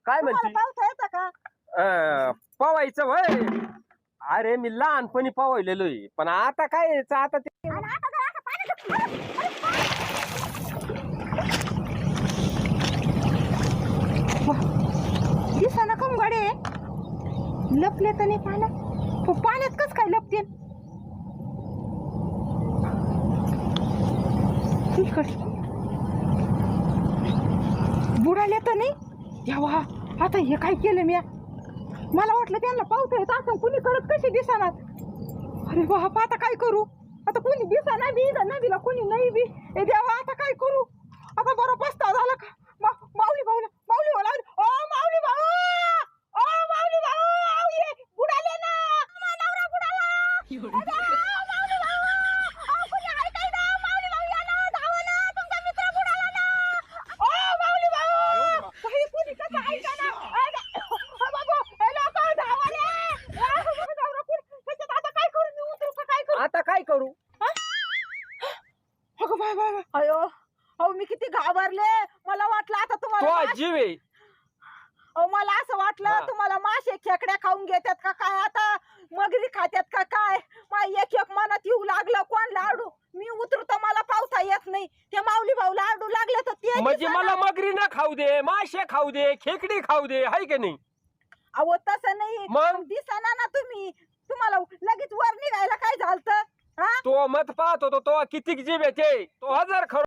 काय तुम्हाला म्हणते पावता येतं का? पवायचं वय. अरे मी लहानपणी पवायलेलो आहे पण आता काय यायचं आता ते आणि आता जर असं दिसाना कम गडे लपले तर नाही पाण्यात. पाण्यात कस काय लपते? बुडाले तर नाही देवा. आता हे काय केलं मी? मला वाटलं त्यांना पावता येत असं कुणी करत कशी दिसणार. अरे बाप आता काय करू? आता कुणी दिसा ना बी नदीला कुणी नाही बी. ए देवा आता काय करू? आता बरं पस्ताव झाला का? माऊली भाऊ माऊली भाऊ ओ माऊली भाऊ ओ माऊली भाऊ आऊ ये बुडाले ना. माझा नवरा बुडाला. माऊली भाऊ अहो कुणी आहे काय ना? माऊली भाऊ या ना धावा ना तुमचा मित्र बुडाला ना. ओ माऊली भाऊ काही कुणी कसं ऐका ना. बाबा हे लोक धावा ना. नवरा कुणी आता काय करू मी उतरू का काय करू? आता काय करू? अगं बाय बाय बाय. अयो अहो मी किती घाबरले. मला वाटलं आता तुम्हाला तो जीव आहे. अहो मला असं वाटलं तुम्हाला मासे खेकड्या खाऊन घेतात का काय आता मगरी खात्यात का काय. एक एक मनात येऊ लागलं कोण लाडू मी उतरतो मला पावता येत नाही. ते माऊली भाऊ लाडू लागले तर ते म्हणजे मला मगरी ना खाऊ दे मासे खाऊ दे खेकडी खाऊ दे हाय की नाही? अहो तसं नाही मग? दिसाना ना तुम्ही. तुम्हाला लगेच वर निघायला काय झालं? तो मत पाहत होतो तो किती जीव आहे ते तो हजार खरं